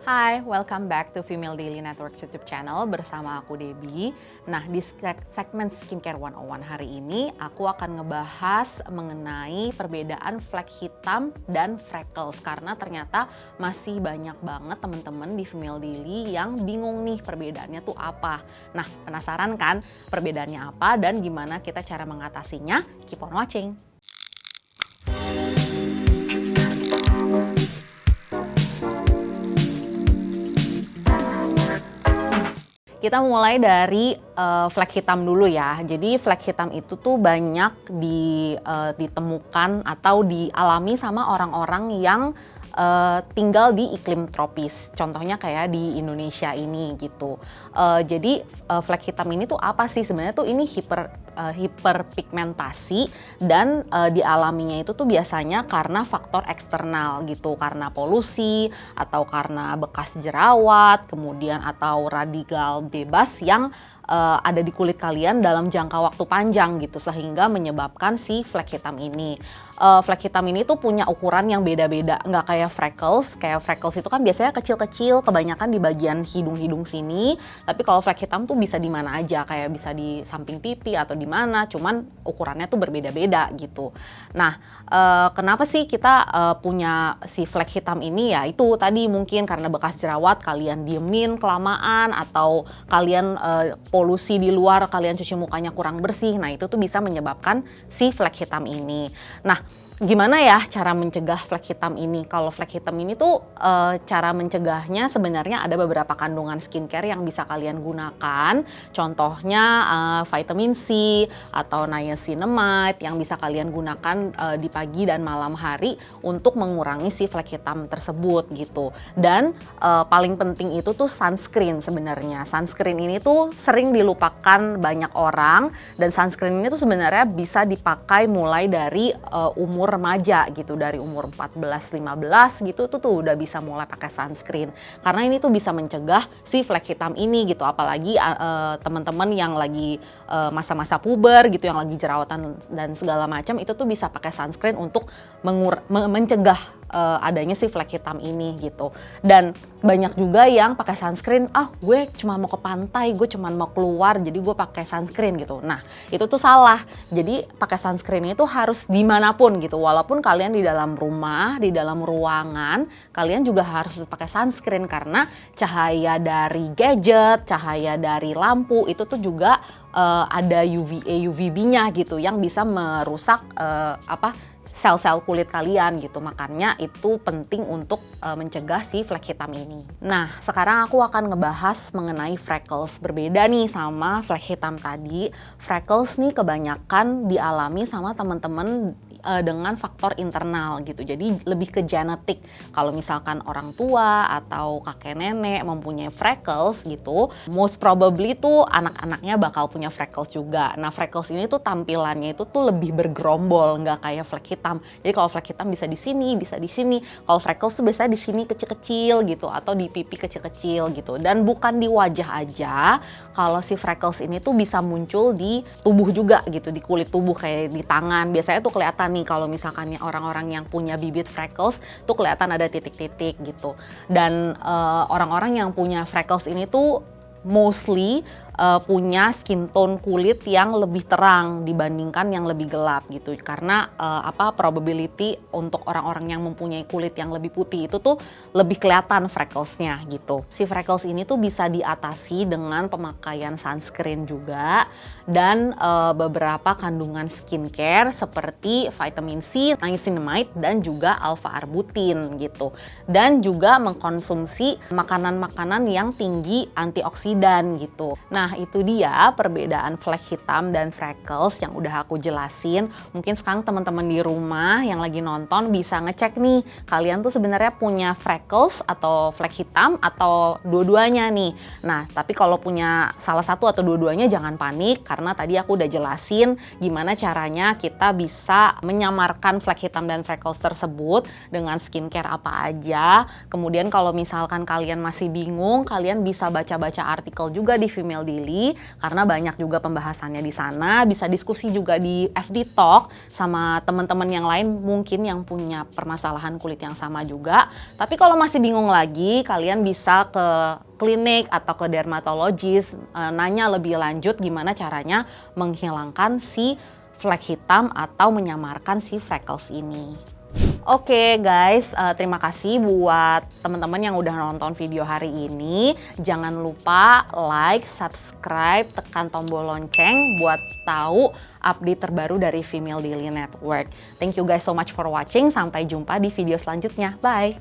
Hai, welcome back to Female Daily Network YouTube channel bersama aku Debbie. Nah, di segmen Skincare 101 hari ini aku akan ngebahas mengenai perbedaan flek hitam dan freckles karena ternyata masih banyak banget teman-teman di Female Daily yang bingung nih perbedaannya tuh apa. Nah, penasaran kan perbedaannya apa dan gimana kita cara mengatasinya? Keep on watching. Kita mulai dari flek hitam dulu ya. Jadi flek hitam itu tuh banyak ditemukan atau dialami sama orang-orang yang tinggal di iklim tropis. Contohnya kayak di Indonesia ini gitu. Jadi flek hitam ini tuh apa sih? Sebenarnya tuh ini hiperpigmentasi dan dialaminya itu tuh biasanya karena faktor eksternal gitu, karena polusi atau karena bekas jerawat, kemudian atau radikal bebas yang ada di kulit kalian dalam jangka waktu panjang gitu sehingga menyebabkan si flek hitam ini. Flek hitam ini tuh punya ukuran yang beda-beda, nggak kayak freckles. Kayak freckles itu kan biasanya kecil-kecil, kebanyakan di bagian hidung-hidung sini. Tapi kalau flek hitam tuh bisa di mana aja, kayak bisa di samping pipi atau di mana, cuman ukurannya tuh berbeda-beda gitu. Nah, kenapa sih kita punya si flek hitam ini? Ya itu tadi mungkin karena bekas jerawat kalian diemin kelamaan atau kalian polusi di luar, kalian cuci mukanya kurang bersih. Nah, itu tuh bisa menyebabkan si flek hitam ini. Nah, gimana ya cara mencegah flek hitam ini? Kalau flek hitam ini tuh cara mencegahnya sebenarnya ada beberapa kandungan skincare yang bisa kalian gunakan. Contohnya vitamin C atau niacinamide yang bisa kalian gunakan di pagi dan malam hari untuk mengurangi si flek hitam tersebut gitu. Dan paling penting itu tuh sunscreen sebenarnya. Sunscreen ini tuh sering dilupakan banyak orang dan sunscreen ini tuh sebenarnya bisa dipakai mulai dari umur remaja gitu, dari umur 14-15 gitu tuh udah bisa mulai pakai sunscreen karena ini tuh bisa mencegah si flek hitam ini gitu, apalagi teman-teman yang lagi masa-masa puber gitu, yang lagi jerawatan dan segala macam, itu tuh bisa pakai sunscreen untuk mencegah adanya si flek hitam ini gitu. Dan banyak juga yang pakai sunscreen, gue cuma mau ke pantai, gue cuma mau keluar jadi gue pakai sunscreen gitu. Nah, itu tuh salah. Jadi pakai sunscreen itu harus dimanapun gitu, walaupun kalian di dalam rumah, di dalam ruangan, kalian juga harus pakai sunscreen karena cahaya dari gadget, cahaya dari lampu itu tuh juga ada UVA, UVB-nya gitu yang bisa merusak sel-sel kulit kalian gitu. Makanya itu penting untuk mencegah si flek hitam ini. Nah, sekarang aku akan ngebahas mengenai freckles. Berbeda nih sama flek hitam tadi. Freckles nih kebanyakan dialami sama teman-teman dengan faktor internal gitu. Jadi lebih ke genetik. Kalau misalkan orang tua atau kakek nenek mempunyai freckles gitu, most probably tuh anak-anaknya bakal punya freckles juga. Nah, freckles ini tuh tampilannya itu tuh lebih bergerombol, nggak kayak flek hitam. Jadi kalau flek hitam bisa di sini, bisa di sini. Kalau freckles tuh biasanya di sini kecil-kecil gitu atau di pipi kecil-kecil gitu. Dan bukan di wajah aja. Kalau si freckles ini tuh bisa muncul di tubuh juga gitu, di kulit tubuh kayak di tangan. Biasanya tuh kelihatan nih kalau misalkan orang-orang yang punya bibit freckles tuh kelihatan ada titik-titik gitu. Dan orang-orang yang punya freckles ini tuh mostly punya skin tone kulit yang lebih terang dibandingkan yang lebih gelap gitu, karena probability untuk orang-orang yang mempunyai kulit yang lebih putih itu tuh lebih kelihatan frecklesnya gitu. Si freckles ini tuh bisa diatasi dengan pemakaian sunscreen juga dan beberapa kandungan skincare seperti vitamin C, niacinamide dan juga alpha-arbutin gitu, dan juga mengkonsumsi makanan-makanan yang tinggi antioksidan gitu. Nah, itu dia perbedaan flek hitam dan freckles yang udah aku jelasin. Mungkin sekarang teman-teman di rumah yang lagi nonton bisa ngecek nih, kalian tuh sebenarnya punya freckles atau flek hitam atau dua-duanya nih. Nah, tapi kalau punya salah satu atau dua-duanya jangan panik karena tadi aku udah jelasin gimana caranya kita bisa menyamarkan flek hitam dan freckles tersebut dengan skincare apa aja. Kemudian kalau misalkan kalian masih bingung, kalian bisa baca-baca artikel juga di Female Daily karena banyak juga pembahasannya di sana. Bisa diskusi juga di FD Talk sama teman-teman yang lain mungkin yang punya permasalahan kulit yang sama juga. Tapi kalau masih bingung lagi, kalian bisa ke klinik atau ke dermatologis nanya lebih lanjut gimana caranya menghilangkan si flek hitam atau menyamarkan si freckles ini. Oke guys, terima kasih buat teman-teman yang udah nonton video hari ini. Jangan lupa like, subscribe, tekan tombol lonceng buat tahu update terbaru dari Female Daily Network. Thank you guys so much for watching. Sampai jumpa di video selanjutnya. Bye!